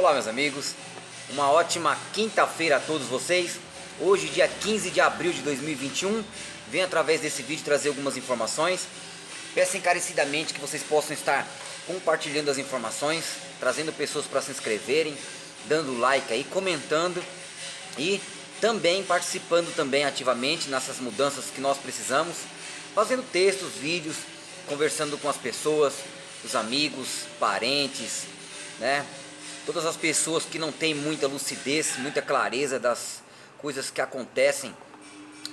Olá, meus amigos, uma ótima quinta-feira a todos vocês. Hoje, dia 15 de abril de 2021, venho através desse vídeo trazer algumas informações. Peço encarecidamente que vocês possam estar compartilhando as informações, trazendo pessoas para se inscreverem, dando like aí, comentando e também participando também ativamente nessas mudanças que nós precisamos, fazendo textos, vídeos, conversando com as pessoas, os amigos, parentes, né? Todas as pessoas que não têm muita lucidez, muita clareza das coisas que acontecem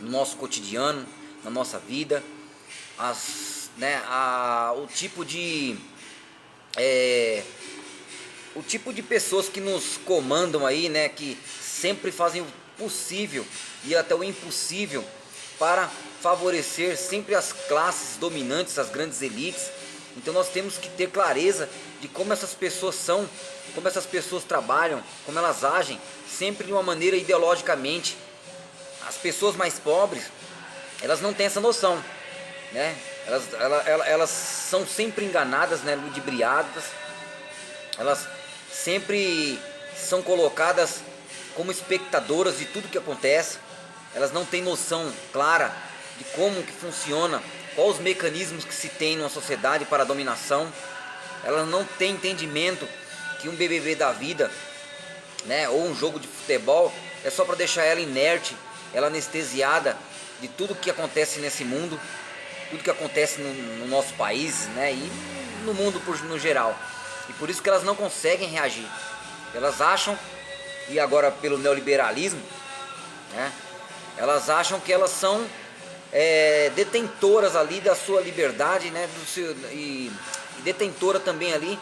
no nosso cotidiano, na nossa vida, o tipo de pessoas que nos comandam aí, né, que sempre fazem o possível e até o impossível para favorecer sempre as classes dominantes, as grandes elites. Então nós temos que ter clareza de como essas pessoas são, como essas pessoas trabalham, como elas agem, sempre de uma maneira ideologicamente. As pessoas mais pobres, elas não têm essa noção, né? Elas são sempre enganadas, né? Ludibriadas. Elas sempre são colocadas como espectadoras de tudo que acontece. Elas não têm noção clara de como que funciona, quais os mecanismos que se tem numa sociedade para a dominação. Elas não têm entendimento que um BBB da vida, né, ou um jogo de futebol é só para deixar ela inerte, ela anestesiada de tudo que acontece nesse mundo, tudo que acontece no nosso país, né, e no mundo no geral. E por isso que elas não conseguem reagir. Elas acham, e agora pelo neoliberalismo, né, elas acham que elas são detentoras ali da sua liberdade, né, e detentora também ali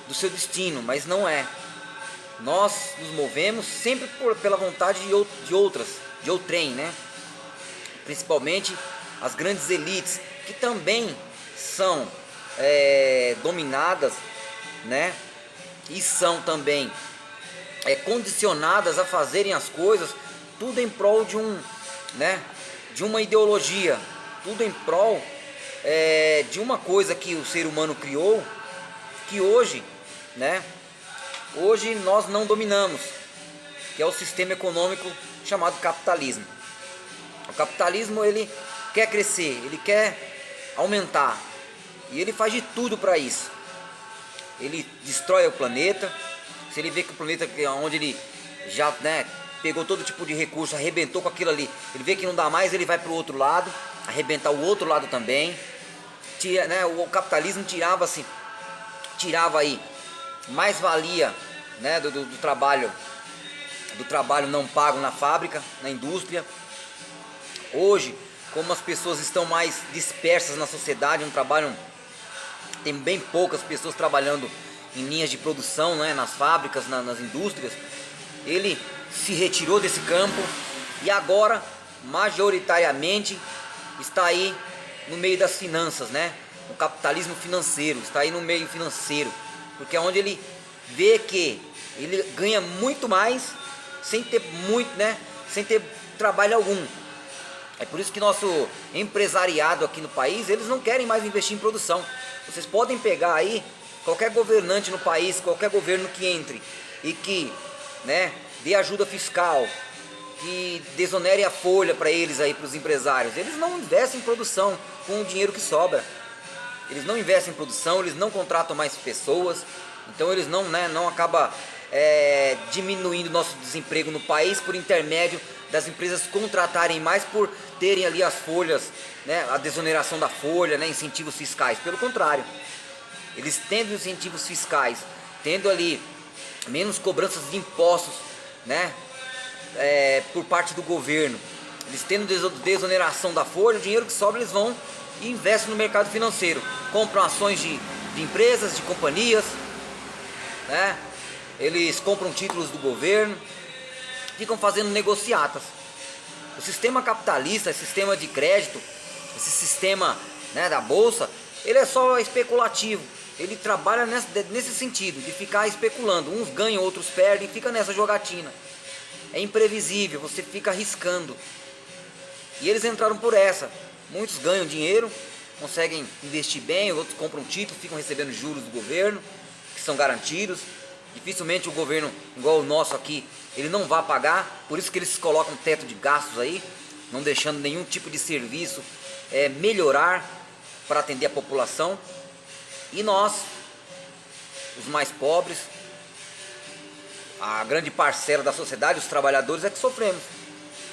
do seu destino, mas não é. Nós nos movemos sempre pela vontade de outrem, né? Principalmente as grandes elites, que também são dominadas, né? E são também condicionadas a fazerem as coisas tudo em prol de de uma ideologia, tudo em prol de uma coisa que o ser humano criou, que hoje, né, hoje nós não dominamos, que é o sistema econômico chamado capitalismo. O capitalismo, ele quer crescer, ele quer aumentar, e ele faz de tudo para isso. Ele destrói o planeta. Se ele vê que o planeta onde ele já, né, pegou todo tipo de recurso, arrebentou com aquilo ali, ele vê que não dá mais, ele vai para o outro lado, arrebentar o outro lado também. O capitalismo tirava aí mais valia, né, do trabalho não pago na fábrica, na indústria. Hoje, como as pessoas estão mais dispersas na sociedade, não trabalham, tem bem poucas pessoas trabalhando em linhas de produção, né, nas fábricas, nas indústrias. Ele se retirou desse campo e agora majoritariamente está aí no meio das finanças, né? O capitalismo financeiro está aí no meio financeiro, porque é onde ele vê que ele ganha muito mais sem ter sem ter trabalho algum. É por isso que nosso empresariado aqui no país, eles não querem mais investir em produção. Vocês podem pegar aí qualquer governante no país, qualquer governo que entre e que, né, dê ajuda fiscal, que desonere a folha para eles aí, para os empresários. Eles não investem em produção com o dinheiro que sobra. Eles não investem em produção, eles não contratam mais pessoas. Então eles não acabam diminuindo o nosso desemprego no país por intermédio das empresas contratarem mais, por terem ali as folhas, né, a desoneração da folha, né, incentivos fiscais. Pelo contrário, eles tendo incentivos fiscais, tendo ali menos cobranças de impostos, né, por parte do governo, eles tendo desoneração da folha, o dinheiro que sobra eles vão e investem no mercado financeiro, compram ações de empresas, de companhias, né? Eles compram títulos do governo, ficam fazendo negociatas. O sistema capitalista, esse sistema de crédito, esse sistema, né, da bolsa, ele é só especulativo. Ele trabalha nesse sentido, de ficar especulando. Uns ganham, outros perdem, fica nessa jogatina. É imprevisível, você fica arriscando. E eles entraram por essa. Muitos ganham dinheiro, conseguem investir bem, outros compram títulos, ficam recebendo juros do governo, que são garantidos. Dificilmente o governo, igual o nosso aqui, ele não vai pagar, por isso que eles colocam teto de gastos aí, não deixando nenhum tipo de serviço melhorar para atender a população. E nós, os mais pobres, a grande parcela da sociedade, os trabalhadores, é que sofremos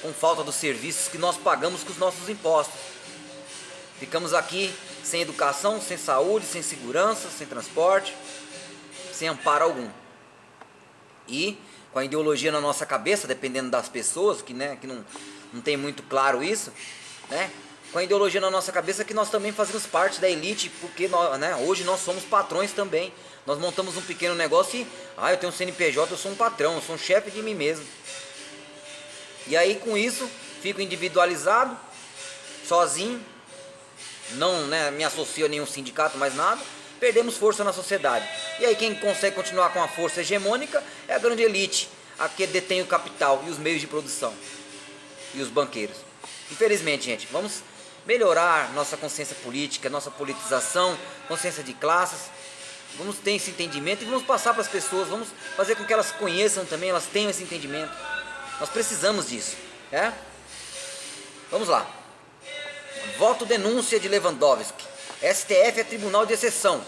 com falta dos serviços que nós pagamos com os nossos impostos. Ficamos aqui sem educação, sem saúde, sem segurança, sem transporte, sem amparo algum. E com a ideologia na nossa cabeça, dependendo das pessoas, que não tem muito claro isso, né? Com a ideologia na nossa cabeça que nós também fazemos parte da elite, porque nós, hoje nós somos patrões também. Nós montamos um pequeno negócio e, eu tenho um CNPJ, eu sou um patrão, eu sou um chefe de mim mesmo. E aí com isso, fico individualizado, sozinho, não me associo a nenhum sindicato, mais nada, perdemos força na sociedade. E aí quem consegue continuar com a força hegemônica é a grande elite, a que detém o capital e os meios de produção, e os banqueiros. Infelizmente, gente, vamos melhorar nossa consciência política, nossa politização, consciência de classes. Vamos ter esse entendimento e vamos passar para as pessoas, vamos fazer com que elas conheçam também, elas tenham esse entendimento. Nós precisamos disso, né? Vamos lá. Voto denúncia de Lewandowski. STF é tribunal de exceção.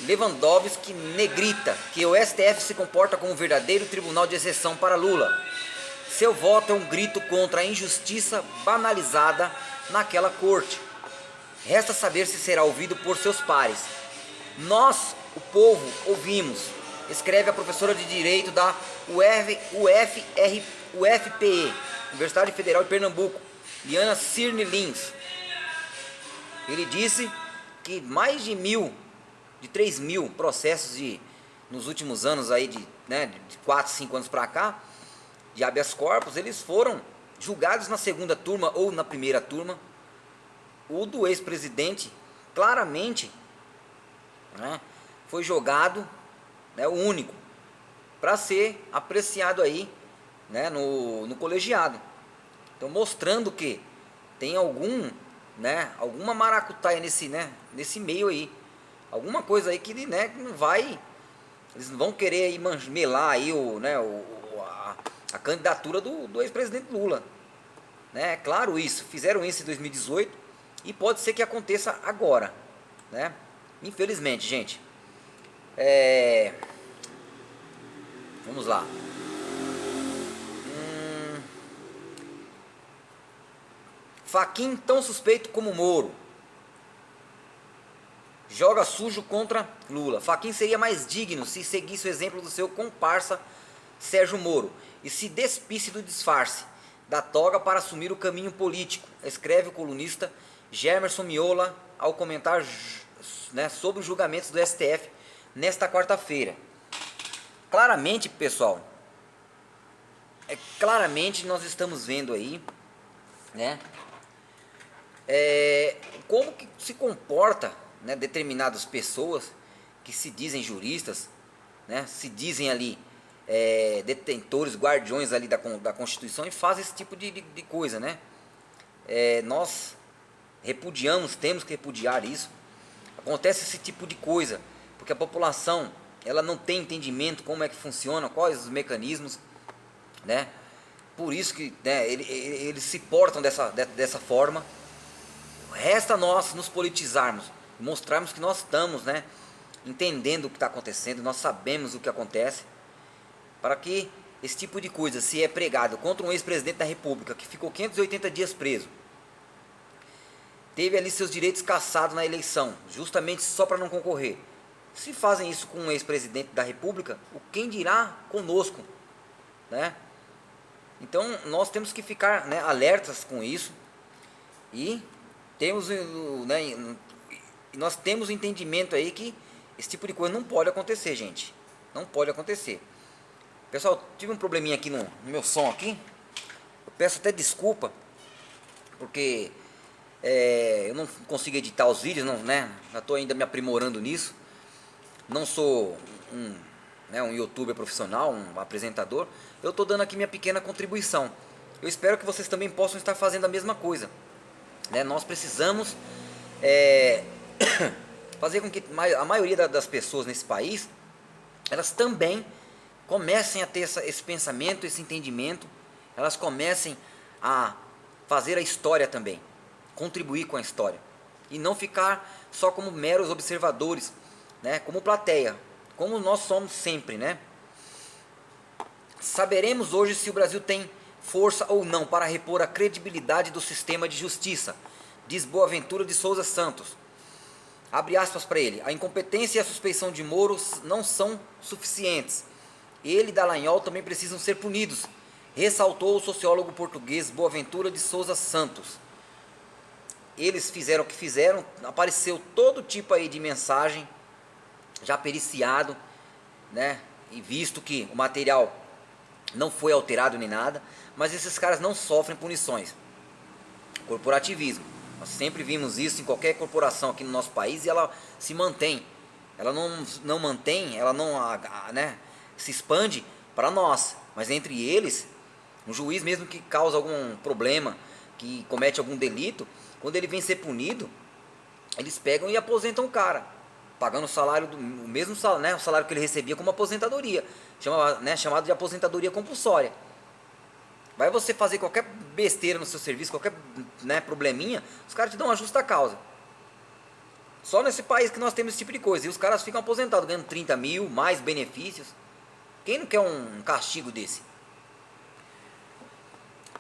Lewandowski negrita que o STF se comporta como um verdadeiro tribunal de exceção para Lula. Seu voto é um grito contra a injustiça banalizada naquela corte. Resta saber se será ouvido por seus pares. Nós, o povo, ouvimos, escreve a professora de Direito da UFPE, Universidade Federal de Pernambuco, Liana Cirne Lins. Ele disse que mais de 3 mil processos nos últimos anos aí, de 4, 5 anos para cá, de habeas corpus, eles foram julgados na segunda turma ou na primeira turma. O do ex-presidente, claramente, foi jogado, o único, para ser apreciado aí, no colegiado. Então, mostrando que tem alguma maracutaia nesse meio aí, alguma coisa aí que não vai, eles não vão querer aí melar aí a candidatura do ex-presidente Lula, É claro isso, fizeram isso em 2018 e pode ser que aconteça agora, Infelizmente, gente. Vamos lá. Fachin, tão suspeito como Moro, joga sujo contra Lula. Fachin seria mais digno se seguisse o exemplo do seu comparsa Sérgio Moro e se despisse do disfarce da toga para assumir o caminho político, escreve o colunista Gemerson Miola ao comentar sobre os julgamentos do STF nesta quarta-feira. Claramente, pessoal, claramente nós estamos vendo aí, como que se comporta, determinadas pessoas que se dizem juristas, se dizem ali detentores, guardiões ali da Constituição e fazem esse tipo de coisa, nós repudiamos, temos que repudiar isso. Acontece esse tipo de coisa porque a população ela não tem entendimento como é que funciona, quais os mecanismos, por isso que eles se portam dessa forma. Resta nós nos politizarmos, mostrarmos que nós estamos entendendo o que está acontecendo, nós sabemos o que acontece, para que esse tipo de coisa, se é pregado contra um ex-presidente da República que ficou 580 dias preso, teve ali seus direitos cassados na eleição, justamente só para não concorrer. Se fazem isso com um ex-presidente da República, o quem dirá conosco, Então nós temos que ficar alertas com isso e nós temos o entendimento aí que esse tipo de coisa não pode acontecer, gente. Não pode acontecer. Pessoal, tive um probleminha aqui no meu som aqui. Eu peço até desculpa, porque eu não consigo editar os vídeos, já estou ainda me aprimorando nisso. Não sou um youtuber profissional, um apresentador. Eu estou dando aqui minha pequena contribuição. Eu espero que vocês também possam estar fazendo a mesma coisa. Nós precisamos fazer com que a maioria das pessoas nesse país, elas também comecem a ter esse pensamento, esse entendimento, elas comecem a fazer a história também, contribuir com a história, e não ficar só como meros observadores, né, como plateia, como nós somos sempre, né? Saberemos hoje se o Brasil tem força ou não para repor a credibilidade do sistema de justiça, diz Boaventura de Souza Santos. Abre aspas para ele: a incompetência e a suspeição de Moro não são suficientes. Ele e Dallagnol também precisam ser punidos, ressaltou o sociólogo português Boaventura de Souza Santos. Eles fizeram o que fizeram, apareceu todo tipo aí de mensagem, já periciado, né? E visto que o material não foi alterado nem nada, mas esses caras não sofrem punições. Corporativismo. Nós sempre vimos isso em qualquer corporação aqui no nosso país e ela se mantém. Ela não mantém, ela não, né, se expande para nós. Mas entre eles, um juiz mesmo que causa algum problema, que comete algum delito, quando ele vem ser punido, eles pegam e aposentam o cara, pagando o salário, o mesmo salário, né, o salário que ele recebia como aposentadoria, chamado de aposentadoria compulsória. Vai você fazer qualquer besteira no seu serviço, qualquer, né, probleminha, os caras te dão uma justa causa. Só nesse país que nós temos esse tipo de coisa. E os caras ficam aposentados, ganhando 30 mil, mais benefícios. Quem não quer um castigo desse?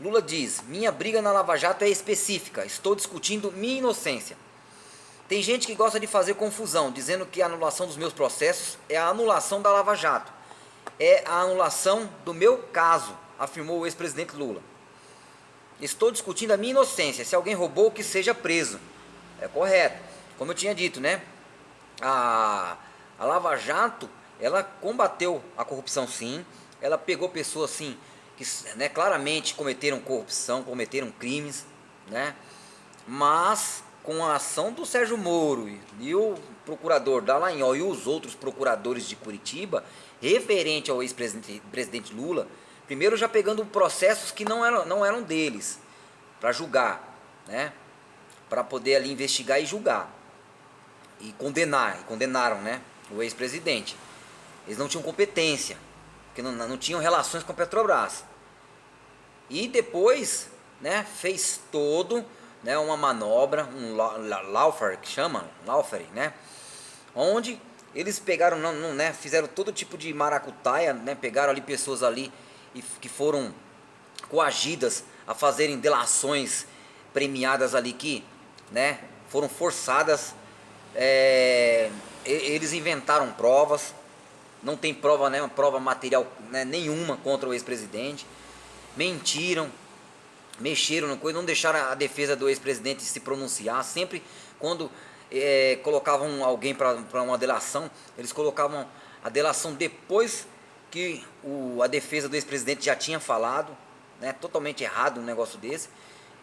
Lula diz: minha briga na Lava Jato é específica, estou discutindo minha inocência. Tem gente que gosta de fazer confusão, dizendo que a anulação dos meus processos é a anulação da Lava Jato. É a anulação do meu caso, afirmou o ex-presidente Lula. Estou discutindo a minha inocência. Se alguém roubou, que seja preso. É correto. Como eu tinha dito, né? A Lava Jato, ela combateu a corrupção, sim. Ela pegou pessoas, sim, que, né, claramente cometeram corrupção, cometeram crimes, né? Mas com a ação do Sérgio Moro e o procurador Dallagnol e os outros procuradores de Curitiba, referente ao ex-presidente Lula, primeiro já pegando processos que não eram deles, para julgar, né? Para poder ali investigar e julgar. E condenaram, né, o ex-presidente. Eles não tinham competência, porque não tinham relações com a Petrobras. E depois, né, fez todo, né, uma manobra, um lawfare, que chama, lawfare, né, onde eles pegaram, né, fizeram todo tipo de maracutaia, né, pegaram ali pessoas ali que foram coagidas a fazerem delações premiadas ali que, né, foram forçadas. Eles inventaram provas, não tem prova, né, prova material, né, nenhuma contra o ex-presidente, mentiram, mexeram na coisa, não deixaram a defesa do ex-presidente se pronunciar. Sempre quando colocavam alguém para uma delação, eles colocavam a delação depois que a defesa do ex-presidente já tinha falado, né, totalmente errado um negócio desse,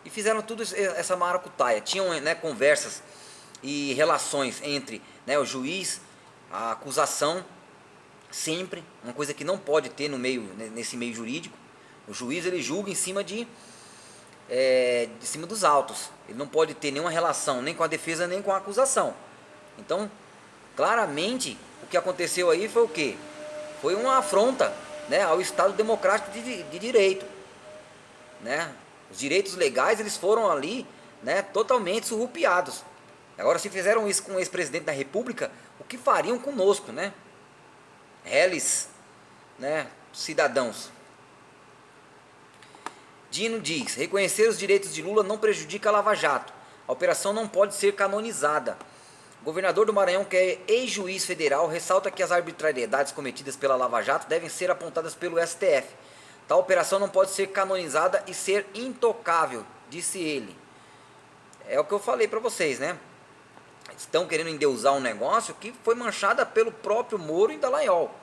e fizeram tudo essa maracutaia. Tinham, né, conversas e relações entre, né, o juiz, a acusação, sempre, uma coisa que não pode ter nesse meio jurídico. O juiz, ele julga em cima de cima dos autos. Ele não pode ter nenhuma relação nem com a defesa nem com a acusação. Então, claramente, o que aconteceu aí foi o quê? Foi uma afronta, né, ao Estado Democrático de Direito, né? Os direitos legais, eles foram ali, né, totalmente surrupiados. Agora, se fizeram isso com o ex-presidente da República, o que fariam conosco, né? Reles, né, cidadãos. Dino diz: reconhecer os direitos de Lula não prejudica a Lava Jato. A operação não pode ser canonizada. O governador do Maranhão, que é ex-juiz federal, ressalta que as arbitrariedades cometidas pela Lava Jato devem ser apontadas pelo STF. Tal operação não pode ser canonizada e ser intocável, disse ele. É o que eu falei para vocês, né? Estão querendo endeusar um negócio que foi manchada pelo próprio Moro e Dallagnol,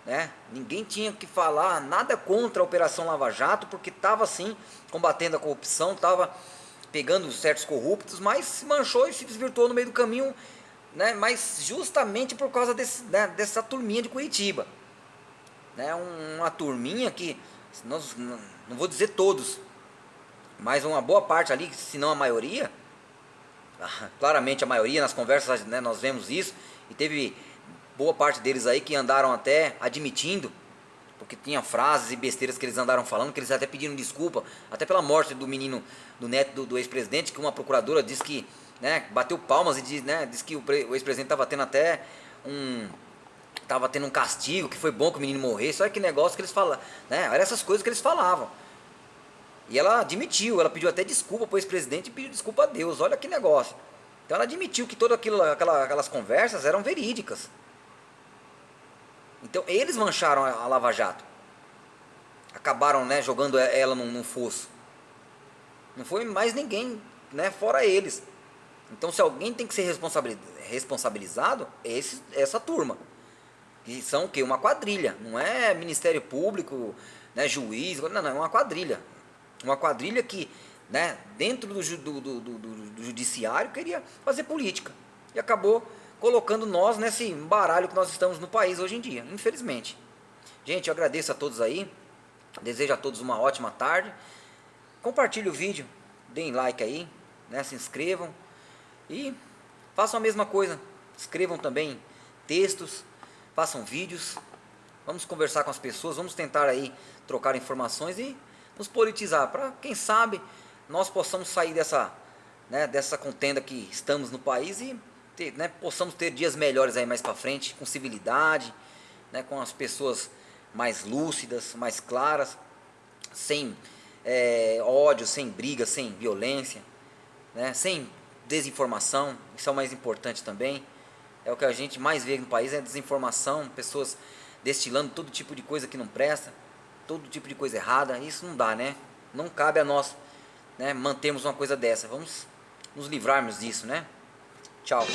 né? Ninguém tinha que falar nada contra a Operação Lava Jato, porque estava assim, combatendo a corrupção, estava pegando certos corruptos, mas se manchou e se desvirtuou no meio do caminho, né? Mas justamente por causa dessa turminha de Curitiba, né? Uma turminha que, não vou dizer todos, mas uma boa parte ali, se não a maioria, claramente a maioria, nas conversas, né, nós vemos isso, e teve boa parte deles aí que andaram até admitindo, porque tinha frases e besteiras que eles andaram falando, que eles até pediram desculpa, até pela morte do menino, do neto do ex-presidente, que uma procuradora disse que, né, bateu palmas e disse que o ex-presidente estava tendo até um castigo, que foi bom que o menino morresse. Olha que negócio que eles falavam, né? Olha essas coisas que eles falavam. E ela admitiu, ela pediu até desculpa para o ex-presidente e pediu desculpa a Deus. Olha que negócio. Então ela admitiu que todas aquelas conversas eram verídicas. Então eles mancharam a Lava Jato. Acabaram, né, jogando ela num fosso. Não foi mais ninguém, né, fora eles. Então se alguém tem que ser responsabilizado, é essa turma. Que são o quê? Uma quadrilha. Não é Ministério Público, né, juiz. Não, é uma quadrilha. Uma quadrilha que, né, dentro do judiciário queria fazer política. E acabou colocando nós nesse baralho que nós estamos no país hoje em dia, infelizmente. Gente, eu agradeço a todos aí. Desejo a todos uma ótima tarde. Compartilhe o vídeo, deem like aí, né, se inscrevam e façam a mesma coisa. Escrevam também textos, façam vídeos. Vamos conversar com as pessoas, vamos tentar aí trocar informações e nos politizar, para quem sabe nós possamos sair dessa, né, dessa contenda que estamos no país e né, possamos ter dias melhores aí mais para frente, com civilidade, né, com as pessoas mais lúcidas, mais claras, sem ódio, sem briga, sem violência, né, sem desinformação. Isso é o mais importante também. É o que a gente mais vê no país, é desinformação, pessoas destilando todo tipo de coisa que não presta, todo tipo de coisa errada. Isso não dá, né? Não cabe a nós, né, mantermos uma coisa dessa. Vamos nos livrarmos disso, né? Tchau.